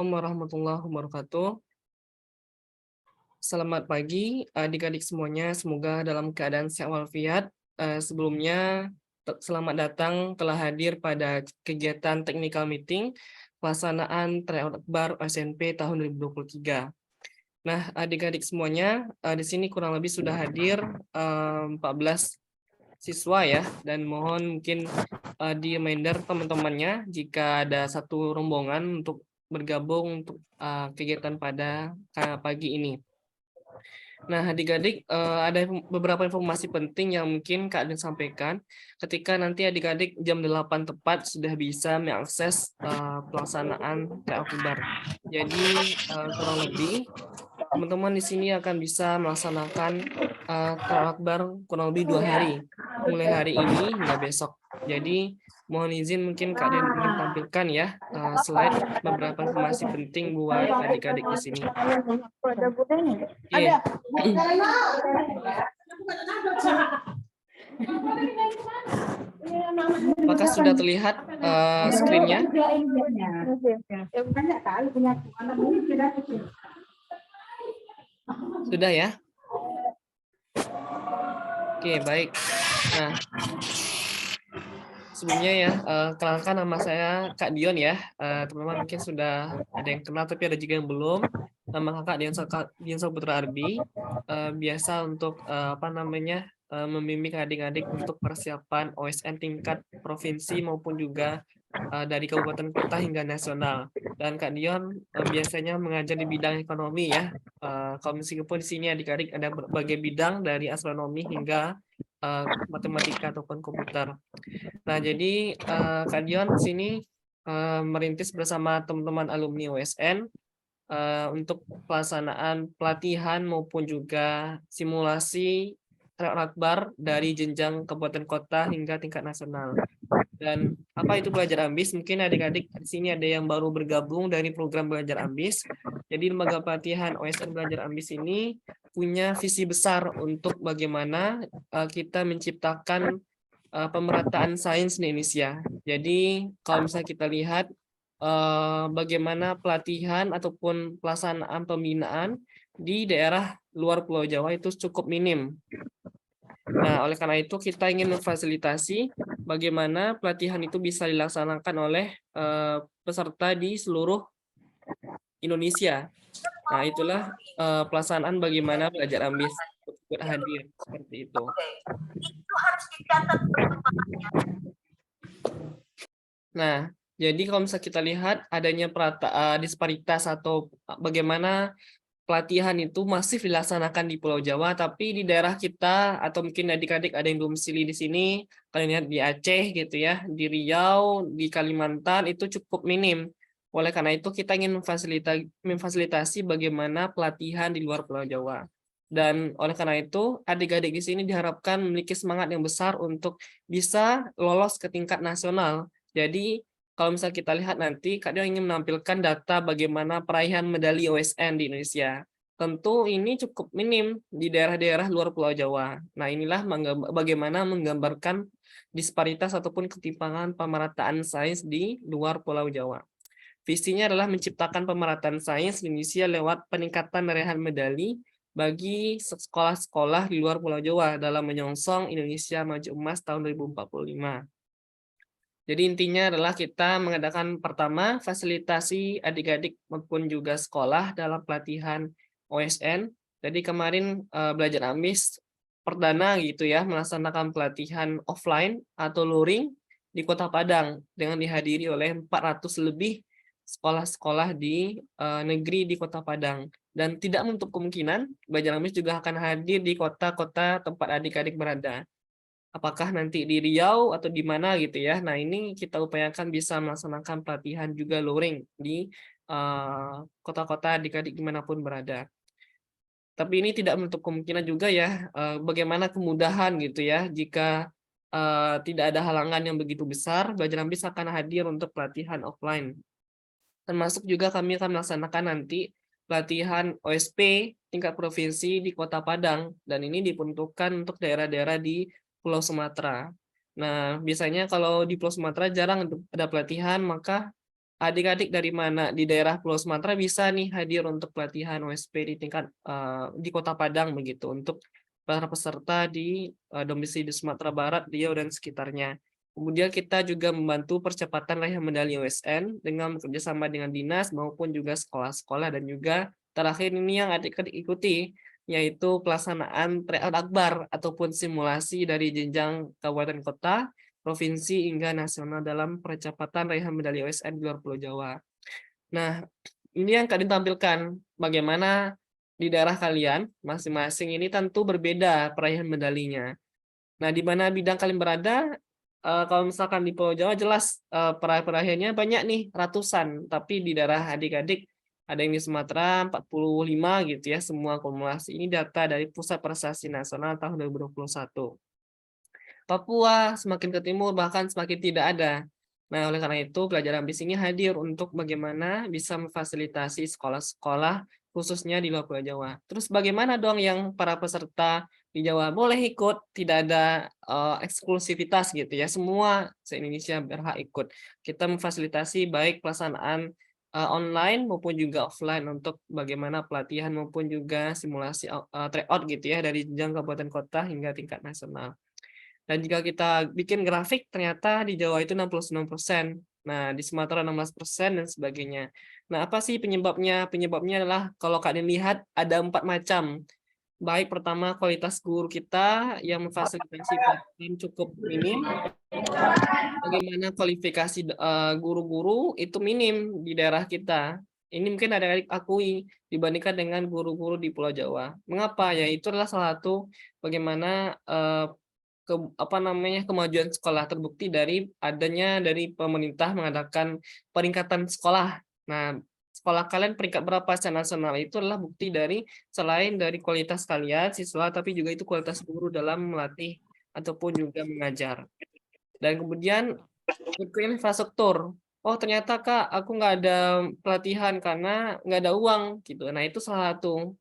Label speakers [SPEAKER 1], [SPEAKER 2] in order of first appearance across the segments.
[SPEAKER 1] Warahmatullahi wabarakatuh. Selamat pagi adik-adik semuanya, semoga dalam keadaan sehat walafiat. Sebelumnya, selamat datang telah hadir pada kegiatan technical meeting pelaksanaan Tryout Akbar OSNP tahun 2023. Nah, adik-adik semuanya, di sini kurang lebih sudah hadir 14 siswa ya, dan mohon mungkin di reminder teman-temannya jika ada satu rombongan untuk bergabung untuk kegiatan pada pagi ini. Nah, adik-adik ada beberapa informasi penting yang mungkin Kak Adin sampaikan ketika nanti adik-adik jam 8 tepat sudah bisa mengakses pelaksanaan TO Akbar. Jadi kurang lebih teman-teman di sini akan bisa melaksanakan TO Akbar kurang lebih 2 hari, mulai hari ini hingga besok. Jadi mohon izin mungkin Kak Dian ingin tampilkan ya slide beberapa informasi penting buat adik-adik di sini. Oke. Apakah sudah terlihat screen-nya? Sudah ya? Oke, baik. Nah, sebelumnya ya, kenalkan nama saya Kak Dion ya. Teman-teman mungkin sudah ada yang kenal, tapi ada juga yang belum. Nama Kakak Dion Saputra Arbi. Biasa untuk membimbing adik-adik untuk persiapan OSN tingkat provinsi maupun juga dari kabupaten kota hingga nasional. Dan Kak Dion biasanya mengajar di bidang ekonomi ya. Kalau meskipun di sini adik-adik ada berbagai bidang dari astronomi hingga matematika ataupun komputer. Nah, jadi Kak Dion di sini merintis bersama teman-teman alumni OSN untuk pelaksanaan pelatihan maupun juga simulasi Tryout Akbar dari jenjang kabupaten kota hingga tingkat nasional. Dan apa itu belajar ambis? Mungkin adik-adik di sini ada yang baru bergabung dari program belajar ambis. Jadi lembaga pelatihan OSN belajar ambis ini punya visi besar untuk bagaimana kita menciptakan pemerataan sains di Indonesia. Jadi kalau misalnya kita lihat bagaimana pelatihan ataupun pelaksanaan pembinaan di daerah luar Pulau Jawa itu cukup minim. Nah, oleh karena itu kita ingin memfasilitasi bagaimana pelatihan itu bisa dilaksanakan oleh peserta di seluruh Indonesia. Nah, itulah pelaksanaan bagaimana belajar ambis hadir seperti itu.
[SPEAKER 2] Itu harus dicatat perkembangannya.
[SPEAKER 1] Nah, jadi kalau misalnya kita lihat adanya disparitas atau bagaimana pelatihan itu masif dilaksanakan di Pulau Jawa, tapi di daerah kita atau mungkin adik-adik ada yang domisili di sini, kalian lihat di Aceh gitu ya, di Riau, di Kalimantan itu cukup minim. Oleh karena itu kita ingin memfasilitasi bagaimana pelatihan di luar Pulau Jawa. Dan oleh karena itu adik-adik di sini diharapkan memiliki semangat yang besar untuk bisa lolos ke tingkat nasional. Jadi kalau misalnya kita lihat nanti, Kak Dio ingin menampilkan data bagaimana peraihan medali OSN di Indonesia. Tentu ini cukup minim di daerah-daerah luar Pulau Jawa. Nah, inilah bagaimana menggambarkan disparitas ataupun ketimpangan pemerataan sains di luar Pulau Jawa. Visinya adalah menciptakan pemerataan sains di Indonesia lewat peningkatan raihan medali bagi sekolah-sekolah di luar Pulau Jawa dalam menyongsong Indonesia Maju Emas tahun 2045. Jadi intinya adalah kita mengadakan pertama fasilitasi adik-adik maupun juga sekolah dalam pelatihan OSN. Jadi kemarin belajar ambis perdana gitu ya melaksanakan pelatihan offline atau luring di Kota Padang dengan dihadiri oleh 400 lebih sekolah-sekolah di negeri di Kota Padang. Dan tidak menutup kemungkinan belajar ambis juga akan hadir di kota-kota tempat adik-adik berada. Apakah nanti di Riau atau di mana gitu ya. Nah, ini kita upayakan bisa melaksanakan pelatihan juga luring di kota-kota adik-adik dimanapun berada. Tapi ini tidak menutup kemungkinan juga ya, bagaimana kemudahan gitu ya, jika tidak ada halangan yang begitu besar, belajar ambis akan hadir untuk pelatihan offline. Termasuk juga kami akan melaksanakan nanti pelatihan OSP tingkat provinsi di Kota Padang, dan ini diperuntukkan untuk daerah-daerah di Pulau Sumatera. Nah, biasanya kalau di Pulau Sumatera jarang ada pelatihan, maka adik-adik dari mana di daerah Pulau Sumatera bisa nih hadir untuk pelatihan OSP di tingkat di Kota Padang begitu untuk para peserta di domisili di Sumatera Barat, Riau dan sekitarnya. Kemudian kita juga membantu percepatan raihan medali OSN dengan bekerjasama dengan dinas maupun juga sekolah-sekolah, dan juga terakhir ini yang adik-adik ikuti, yaitu pelaksanaan tryout akbar ataupun simulasi dari jenjang kabupaten kota, provinsi hingga nasional dalam percepatan raihan medali OSN di luar Pulau Jawa. Nah, ini yang kalian tampilkan bagaimana di daerah kalian masing-masing ini tentu berbeda peraihan medalinya. Nah, di mana bidang kalian berada, kalau misalkan di Pulau Jawa jelas peraih-peraihnya banyak nih, ratusan, tapi di daerah adik-adik ada yang di Sumatera 45 gitu ya, semua akumulasi. Ini data dari Pusat Prestasi Nasional tahun 2021. Papua semakin ke timur bahkan semakin tidak ada. Nah, oleh karena itu pelajaran BIS ini hadir untuk bagaimana bisa memfasilitasi sekolah-sekolah khususnya di luar Pulau Jawa. Terus bagaimana dong yang para peserta di Jawa boleh ikut, tidak ada eksklusivitas gitu ya. Semua se-Indonesia berhak ikut. Kita memfasilitasi baik pelaksanaan online maupun juga offline untuk bagaimana pelatihan maupun juga simulasi tryout gitu ya dari jenjang kabupaten kota hingga tingkat nasional. Dan jika kita bikin grafik, ternyata di Jawa itu 69%. Nah, di Sumatera 16% dan sebagainya. Nah, apa sih penyebabnya? Penyebabnya adalah kalau kalian lihat ada 4 macam. Baik, pertama kualitas guru kita yang memfasilitasi pelatihan cukup minim. Bagaimana kualifikasi guru-guru itu minim di daerah kita. Ini mungkin ada yang akui dibandingkan dengan guru-guru di Pulau Jawa. Mengapa? Ya, itu adalah salah satu bagaimana kemajuan sekolah terbukti dari adanya dari pemerintah mengadakan peningkatan sekolah. Nah, sekolah kalian peringkat berapa secara nasional itu adalah bukti dari selain dari kualitas kalian siswa, tapi juga itu kualitas guru dalam melatih ataupun juga mengajar. Dan kemudian infrastruktur. Oh, ternyata Kak, aku nggak ada pelatihan karena nggak ada uang gitu. Nah, itu salah satu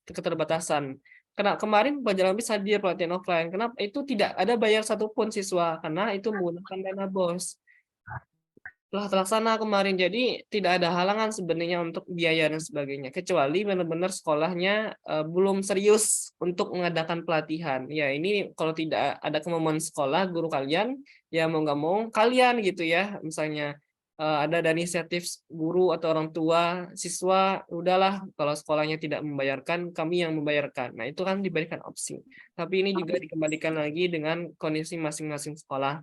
[SPEAKER 1] keterbatasan. Karena kemarin pelajaran bisa hadir pelatihan offline. Kenapa? Itu tidak ada bayar satupun siswa karena itu menggunakan dana BOS. Telah terlaksana kemarin, jadi tidak ada halangan sebenarnya untuk biaya dan sebagainya, kecuali benar-benar sekolahnya belum serius untuk mengadakan pelatihan. Ya, ini kalau tidak ada kemampuan sekolah, guru kalian, ya mau nggak mau kalian gitu ya, misalnya ada dari inisiatif guru atau orang tua, siswa, udahlah kalau sekolahnya tidak membayarkan, kami yang membayarkan. Nah, itu kan diberikan opsi. Tapi ini juga dikembalikan lagi dengan kondisi masing-masing sekolah.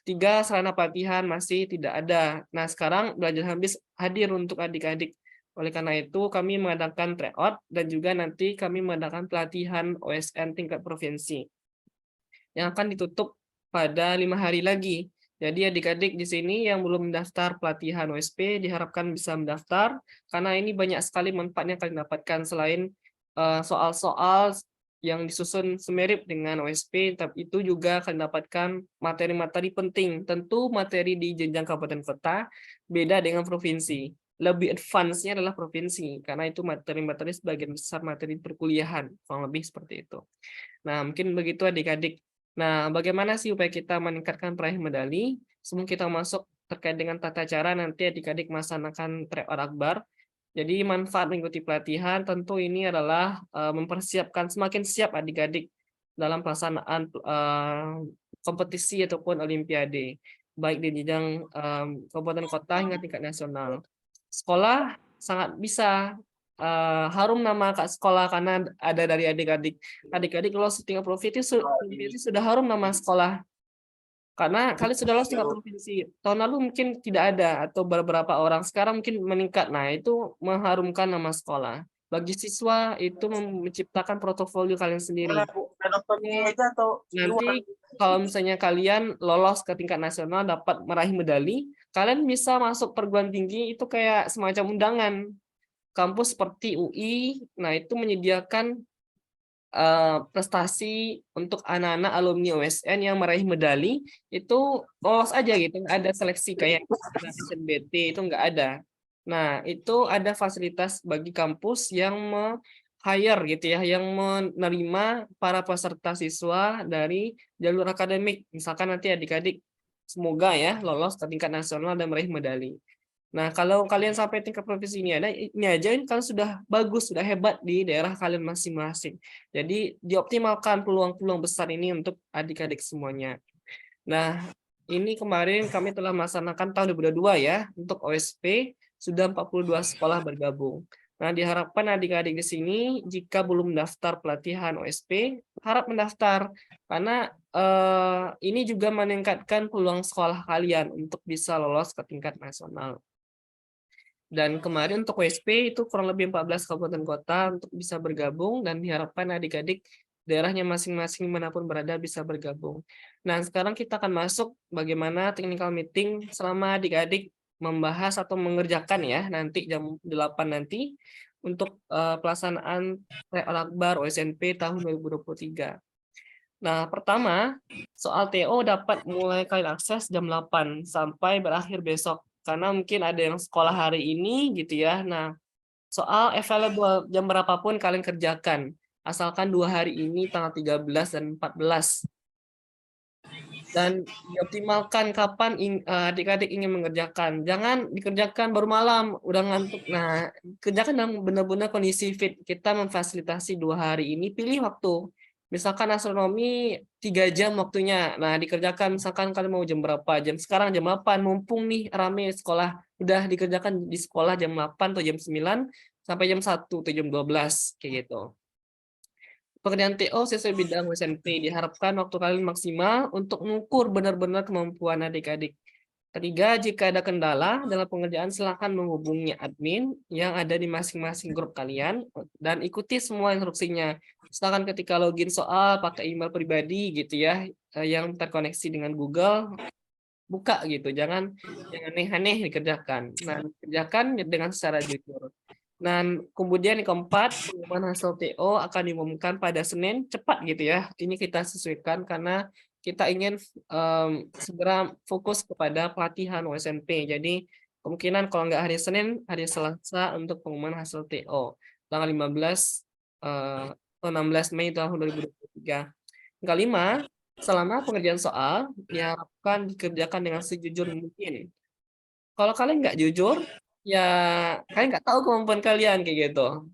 [SPEAKER 1] Ketiga, sarana pelatihan masih tidak ada. Nah, sekarang belajar habis hadir untuk adik-adik. Oleh karena itu, kami mengadakan tryout dan juga nanti kami mengadakan pelatihan OSN tingkat provinsi yang akan ditutup pada 5 hari lagi. Jadi adik-adik di sini yang belum mendaftar pelatihan OSP diharapkan bisa mendaftar karena ini banyak sekali manfaat yang kalian dapatkan selain soal-soal yang disusun semirip dengan OSP, tapi itu juga akan dapatkan materi-materi penting. Tentu materi di jenjang kabupaten kota beda dengan provinsi. Lebih advance-nya adalah provinsi, karena itu materi-materi sebagian besar materi perkuliahan, kurang lebih seperti itu. Nah, mungkin begitu adik-adik. Nah, bagaimana sih upaya kita meningkatkan peraih medali? Sebelum kita masuk terkait dengan tata cara nanti adik-adik melaksanakan tryout akbar, jadi manfaat mengikuti pelatihan tentu ini adalah mempersiapkan semakin siap adik-adik dalam pelaksanaan kompetisi ataupun olimpiade, baik di jenjang kabupaten kota hingga tingkat nasional. Sekolah sangat bisa harum nama kak sekolah karena ada dari adik-adik. Adik-adik lolos tingkat provinsi sudah harum nama sekolah. Karena kalian sudah lolos tingkat provinsi. Tahun lalu mungkin tidak ada atau beberapa orang, sekarang mungkin meningkat. Nah, itu mengharumkan nama sekolah. Bagi siswa itu menciptakan portofolio kalian sendiri. Nanti kalau misalnya kalian lolos ke tingkat nasional dapat meraih medali, kalian bisa masuk perguruan tinggi itu kayak semacam undangan. Kampus seperti UI, nah itu menyediakan prestasi untuk anak-anak alumni OSN yang meraih medali itu lolos aja gitu, nggak ada seleksi kayak SNBT, itu nggak ada. Nah, itu ada fasilitas bagi kampus yang hire gitu ya, yang menerima para peserta siswa dari jalur akademik. Misalkan nanti adik-adik semoga ya lolos ke tingkat nasional dan meraih medali. Nah, kalau kalian sampai tingkat provinsi ini aja ini kalian sudah bagus, sudah hebat di daerah kalian masing-masing. Jadi dioptimalkan peluang-peluang besar ini untuk adik-adik semuanya. Nah, ini kemarin kami telah melaksanakan tahun 2022 ya, untuk OSP sudah 42 sekolah bergabung. Nah, diharapkan adik-adik di sini jika belum mendaftar pelatihan OSP, harap mendaftar karena ini juga meningkatkan peluang sekolah kalian untuk bisa lolos ke tingkat nasional. Dan kemarin untuk WSP itu kurang lebih 14 kabupaten kota untuk bisa bergabung dan diharapkan adik-adik daerahnya masing-masing manapun berada bisa bergabung. Nah, sekarang kita akan masuk bagaimana technical meeting selama adik-adik membahas atau mengerjakan ya nanti jam 8 nanti untuk pelaksanaan Tes Akbar OSNP tahun 2023. Nah, pertama, soal TO dapat mulai kalian akses jam 8 sampai berakhir besok. Karena mungkin ada yang sekolah hari ini gitu ya. Nah, soal available jam berapapun kalian kerjakan. Asalkan 2 hari ini tanggal 13 dan 14. Dan dioptimalkan kapan adik-adik ingin mengerjakan. Jangan dikerjakan baru malam, udah ngantuk. Nah, kerjakan dalam benar-benar kondisi fit. Kita memfasilitasi 2 hari ini, pilih waktu. Misalkan astronomi 3 jam waktunya. Nah, dikerjakan misalkan kalian mau jam berapa? Jam sekarang jam 8, mumpung nih rame sekolah. Udah dikerjakan di sekolah jam 8 atau jam 9 sampai jam 1 atau jam 12 kayak gitu. Pekerjaan TO sesuai bidang SNP diharapkan waktu kalian maksimal untuk mengukur benar-benar kemampuan adik-adik. Ketiga, jika ada kendala dalam pengerjaan, silakan menghubungi admin yang ada di masing-masing grup kalian dan ikuti semua instruksinya. Misalkan ketika login soal pakai email pribadi gitu ya, yang terkoneksi dengan Google, buka gitu, jangan aneh-aneh dikerjakan. Nah, dikerjakan dengan secara jujur. Dan kemudian yang keempat, pengumuman hasil TO akan diumumkan pada Senin, cepat gitu ya. Ini kita sesuaikan karena kita ingin segera fokus kepada pelatihan OSNP. Jadi kemungkinan kalau nggak hari Senin, hari Selasa untuk pengumuman hasil TO. Tanggal 15 atau 16 Mei tahun 2023. Yang kelima, selama pengerjaan soal diharapkan dikerjakan dengan sejujur mungkin. Kalau kalian nggak jujur, ya kalian nggak tahu kemampuan kalian kayak gitu.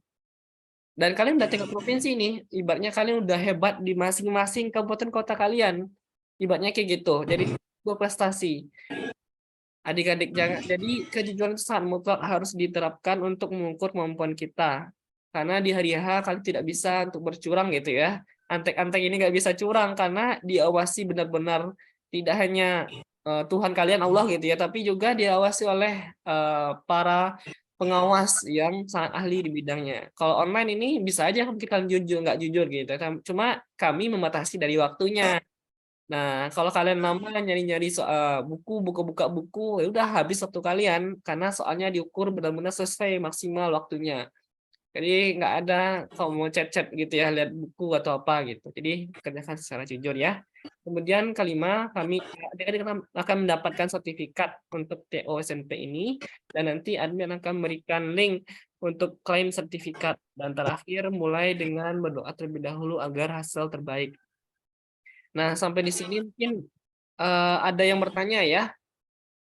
[SPEAKER 1] Dan kalian udah tingkat provinsi nih, ibaratnya kalian udah hebat di masing-masing kabupaten kota kalian. Ibaratnya kayak gitu. Jadi berprestasi. Adik-adik jangan. Jadi kejujuran itu sangat mutlak harus diterapkan untuk mengukur kemampuan kita. Karena di hari H kalian tidak bisa untuk bercurang gitu ya. Antek-antek ini nggak bisa curang karena diawasi benar-benar tidak hanya Tuhan kalian Allah gitu ya, tapi juga diawasi oleh para pengawas yang sangat ahli di bidangnya. Kalau online ini bisa aja kita jujur nggak jujur gitu. Cuma kami membatasi dari waktunya. Nah, kalau kalian nambah nyari-nyari soal buku, buka-buka buku, ya udah habis waktu kalian karena soalnya diukur benar-benar selesai maksimal waktunya. Jadi nggak ada kalau mau chat-chat gitu ya, lihat buku atau apa gitu. Jadi kerjakan secara jujur ya. Kemudian kelima, kami akan mendapatkan sertifikat untuk TO SMP ini dan nanti admin akan memberikan link untuk klaim sertifikat. Dan terakhir, mulai dengan berdoa terlebih dahulu agar hasil terbaik. Nah, sampai di sini mungkin ada yang bertanya ya.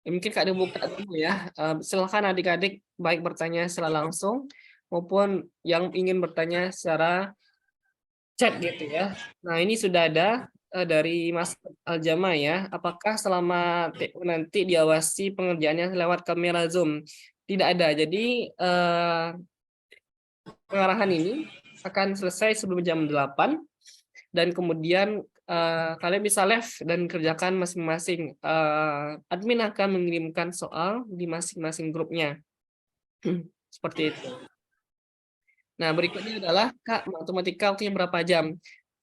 [SPEAKER 1] Mungkin Kak dibuka dulu ya. Silakan adik-adik baik bertanya secara langsung maupun yang ingin bertanya secara chat gitu ya. Nah, ini sudah ada dari Mas Aljama ya. Apakah selama TU nanti diawasi pengerjaannya lewat kamera Zoom? Tidak ada. Jadi pengarahan ini akan selesai sebelum jam 8 dan kemudian kalian bisa live dan kerjakan masing-masing. Admin akan mengirimkan soal di masing-masing grupnya. Seperti itu. Nah, berikutnya adalah Kak, matematika waktunya berapa jam?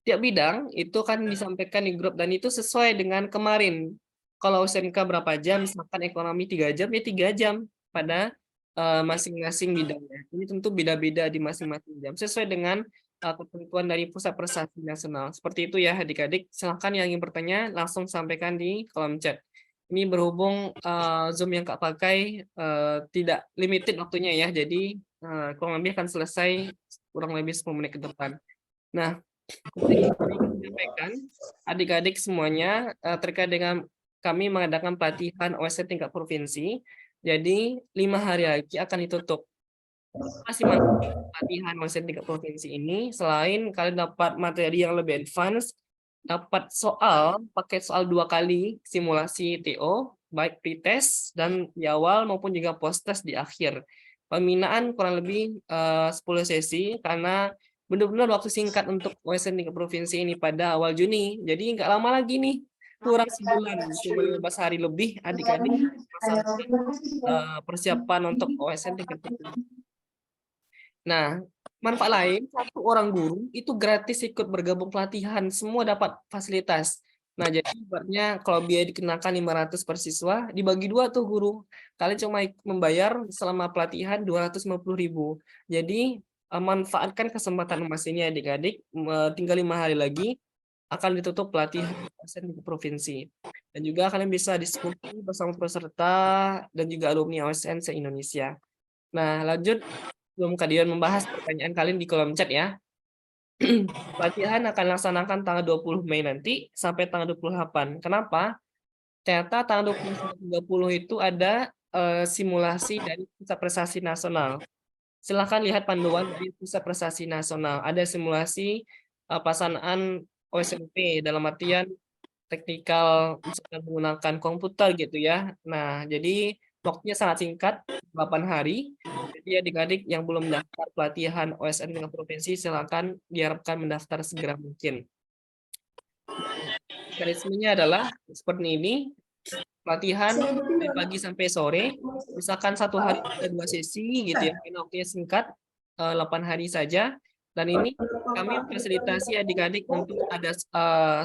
[SPEAKER 1] Tiap bidang itu kan disampaikan di grup dan itu sesuai dengan kemarin. Kalau SMK berapa jam, misalkan ekonomi 3 jam, ya 3 jam pada masing-masing bidangnya. Ini tentu beda-beda di masing-masing jam, sesuai dengan ketentuan dari Pusat Prestasi Nasional. Seperti itu ya adik-adik. Silahkan yang ingin bertanya, langsung sampaikan di kolom chat. Ini berhubung Zoom yang Kak pakai tidak limited waktunya ya, jadi kurang lebih akan selesai kurang lebih 10 menit ke depan. Nah, kemudian kami menyampaikan adik-adik semuanya terkait dengan kami mengadakan pelatihan OSN tingkat provinsi. Jadi 5 hari lagi akan ditutup. Masih mantap latihan OSN tingkat provinsi ini. Selain kalian dapat materi yang lebih advance, dapat soal, pakai soal 2 kali simulasi TO, baik pretest dan di awal maupun juga post-test di akhir. Pembinaan kurang lebih 10 sesi karena benar-benar waktu singkat untuk OSN tingkat provinsi ini pada awal Juni. Jadi nggak lama lagi nih, kurang sebulan, cuma 15 hari lebih adik-adik melaksanakan persiapan untuk OSN tingkat provinsi. Nah, manfaat lain, satu orang guru itu gratis ikut bergabung pelatihan, semua dapat fasilitas. Nah, jadi ibaratnya kalau biaya dikenakan 500 per siswa, dibagi 2 tuh guru. Kalian cuma membayar selama pelatihan 250.000. Jadi, manfaatkan kesempatan emas ini adik-adik, tinggal 5 hari lagi akan ditutup pelatihan OSN di provinsi. Dan juga kalian bisa diskusi bersama peserta dan juga alumni OSN se-Indonesia. Nah, lanjut sebelum kalian membahas pertanyaan kalian di kolom chat ya. Pelatihan akan dilaksanakan tanggal 20 Mei nanti sampai tanggal 28. Kenapa? Ternyata tanggal 20 sampai 30 itu ada simulasi dari Pusat Prestasi Nasional. Silahkan lihat panduan dari Pusat Prestasi Nasional. Ada simulasi pelaksanaan OSNP dalam artian teknikal misalkan menggunakan komputer gitu ya. Nah, jadi waktunya sangat singkat, 8 hari. Jadi adik-adik yang belum mendaftar pelatihan OSN tingkat provinsi, silakan diharapkan mendaftar segera mungkin. Mekanismenya adalah seperti ini, pelatihan dari pagi sampai sore, misalkan 1 hari ada 2 sesi gitu ya, karena waktunya singkat, 8 hari saja. Dan ini kami fasilitasi adik-adik untuk ada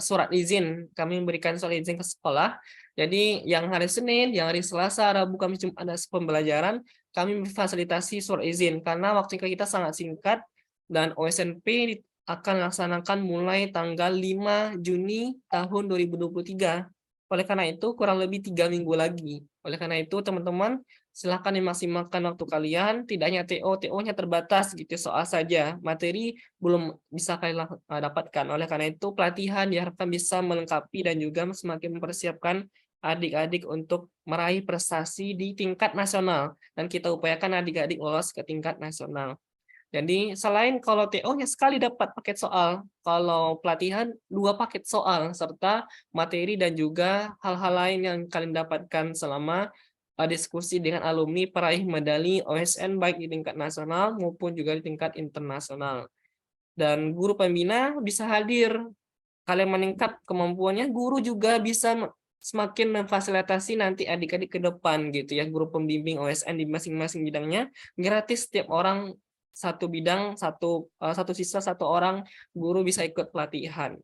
[SPEAKER 1] surat izin. Kami memberikan surat izin ke sekolah. Jadi yang hari Senin, yang hari Selasa, Rabu, Kamis, Jumat ada pembelajaran, kami memfasilitasi surat izin karena waktu kita sangat singkat dan OSNP akan laksanakan mulai tanggal 5 Juni tahun 2023. Oleh karena itu kurang lebih 3 minggu lagi. Oleh karena itu teman-teman silahkan dimaksimalkan waktu kalian, tidak hanya TO, TO-nya terbatas gitu soal saja, materi belum bisa kalian dapatkan. Oleh karena itu pelatihan diharapkan bisa melengkapi dan juga semakin mempersiapkan adik-adik untuk meraih prestasi di tingkat nasional dan kita upayakan adik-adik lolos ke tingkat nasional. Jadi selain kalau TO-nya sekali dapat paket soal, kalau pelatihan 2 paket soal serta materi dan juga hal-hal lain yang kalian dapatkan selama diskusi dengan alumni peraih medali OSN baik di tingkat nasional maupun juga di tingkat internasional. Dan guru pembina bisa hadir. Kalian meningkat kemampuannya, guru juga bisa semakin memfasilitasi nanti adik-adik ke depan gitu ya, guru pembimbing OSN di masing-masing bidangnya gratis, setiap orang satu bidang, satu siswa satu orang guru bisa ikut pelatihan,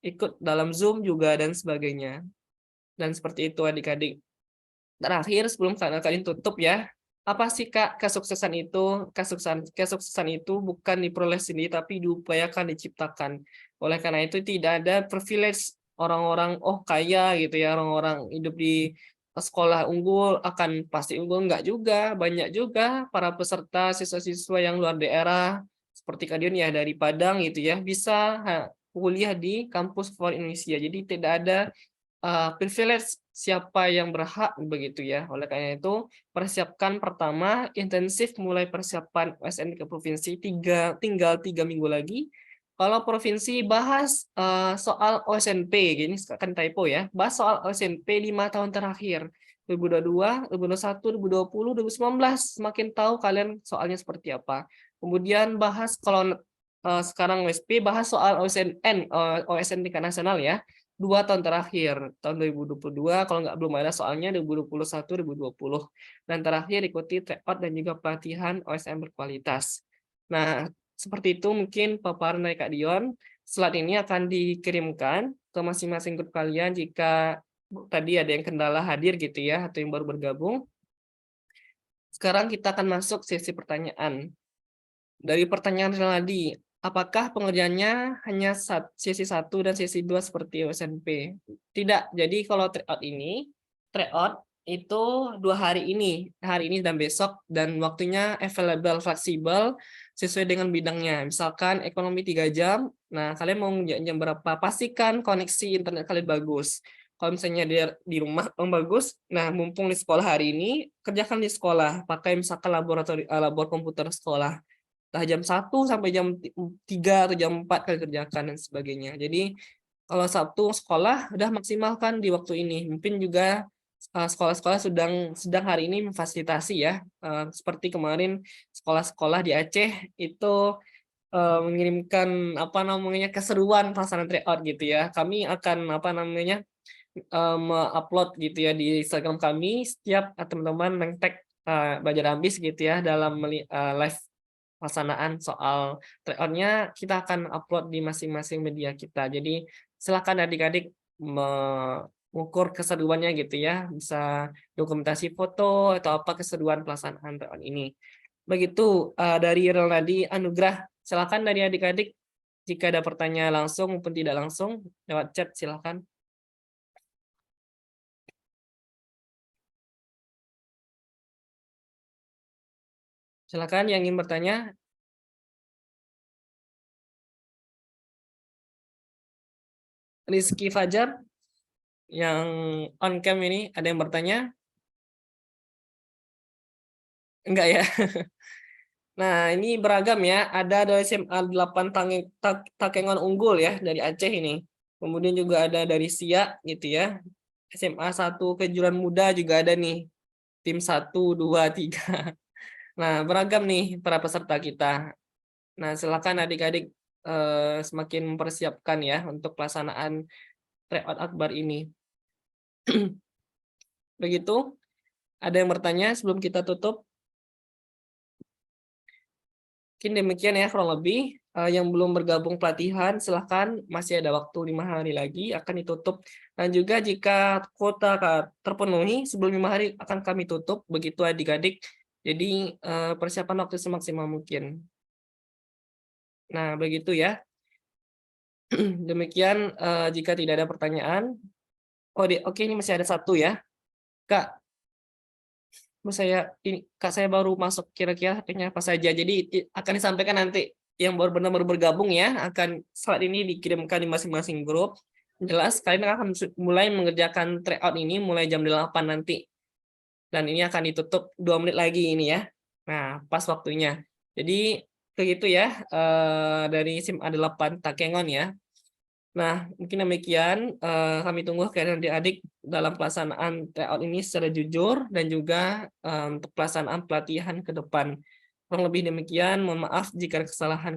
[SPEAKER 1] ikut dalam Zoom juga dan sebagainya. Dan seperti itu adik-adik. Terakhir sebelum kalian tutup ya, apa sih Kak kesuksesan itu? Kesuksesan itu bukan diperoleh sendiri tapi diupayakan, diciptakan. Oleh karena itu tidak ada privilege orang-orang kaya gitu ya, orang-orang hidup di sekolah unggul akan pasti unggul, enggak juga. Banyak juga para peserta siswa-siswa yang luar daerah seperti kalian ya dari Padang gitu ya, bisa kuliah di kampus for Indonesia. Jadi tidak ada privilege siapa yang berhak begitu ya. Oleh karena itu, persiapkan pertama intensif mulai persiapan OSN ke provinsi tinggal 3 minggu lagi. Kalau provinsi bahas soal OSNP, gini kan typo ya. Bahas soal OSNP 5 tahun terakhir. 2022, 2021, 2020, 2019 semakin tahu kalian soalnya seperti apa. Kemudian bahas kalau sekarang WSP bahas soal OSN tingkat nasional ya. 2 tahun terakhir, tahun 2022, kalau nggak belum ada soalnya 2021, 2020. Dan terakhir ikuti tryout dan juga pelatihan OSN berkualitas. Nah, seperti itu mungkin paparan dari Kak Dion. Slide ini akan dikirimkan ke masing-masing grup kalian jika tadi ada yang kendala hadir gitu ya, atau yang baru bergabung. Sekarang kita akan masuk sesi pertanyaan. Dari pertanyaan tadi, apakah pengerjaannya hanya sesi 1 dan sesi 2 seperti OSNP? Tidak. Jadi kalau tryout itu 2 hari ini dan besok, dan waktunya available, fleksibel, sesuai dengan bidangnya. Misalkan ekonomi 3 jam, nah kalian mau jam berapa? Pastikan koneksi internet kalian bagus. Kalau misalnya dia di rumah bagus. Nah, mumpung di sekolah hari ini, kerjakan di sekolah. Pakai misalkan labor komputer sekolah. Entah jam 1 sampai jam 3 atau jam 4 kali kerjakan dan sebagainya. Jadi kalau Sabtu sekolah udah maksimalkan di waktu ini. Mungkin juga sekolah-sekolah sedang hari ini memfasilitasi ya. Seperti kemarin sekolah-sekolah di Aceh itu mengirimkan apa namanya keseruan pelaksanaan tryout gitu ya. Kami akan apa namanya upload gitu ya di Instagram kami setiap teman-teman nge-tag Belajar Ambis gitu ya dalam live pelaksanaan soal tryout-nya kita akan upload di masing-masing media kita. Jadi silakan adik-adik mengukur keseruannya gitu ya, bisa dokumentasi foto atau apa keseruan pelaksanaan tryout ini. Begitu dari Renaldi Anugrah. Silakan dari adik-adik jika ada pertanyaan langsung maupun tidak langsung lewat chat silakan. Silakan yang ingin bertanya. Rizky Fajar yang on cam ini ada yang bertanya? Enggak ya. Nah, ini beragam ya. Ada dari SMA 8 Takengon Unggul ya dari Aceh ini. Kemudian juga ada dari Siak gitu ya. SMA 1 Kejuruan Muda juga ada nih. Tim 1, 2, 3. Nah, beragam nih para peserta kita. Nah, silakan adik-adik semakin mempersiapkan ya untuk pelaksanaan tryout akbar ini. Begitu. Ada yang bertanya sebelum kita tutup? Mungkin demikian ya kurang lebih. Yang belum bergabung pelatihan silahkan masih ada waktu 5 hari lagi akan ditutup. Dan juga jika kuota terpenuhi sebelum 5 hari akan kami tutup begitu adik-adik. Jadi persiapan waktu semaksimal mungkin. Nah begitu ya. Demikian jika tidak ada pertanyaan. Oke ini masih ada satu ya. Kak, Kak saya baru masuk kira-kira HP-nya apa saja. Jadi akan disampaikan nanti yang baru benar-benar bergabung ya. Akan slide ini dikirimkan di masing-masing grup. Jelas kalian akan mulai mengerjakan tryout ini mulai jam 8 nanti. Dan ini akan ditutup 2 menit lagi ini ya. Nah, pas waktunya. Jadi begitu ya dari SIM A8 Takengon ya. Nah, mungkin demikian. Kami tunggu kalian adik-adik dalam pelaksanaan tryout ini secara jujur dan juga untuk pelaksanaan pelatihan ke depan. Kurang lebih demikian. Mohon maaf jika ada kesalahan.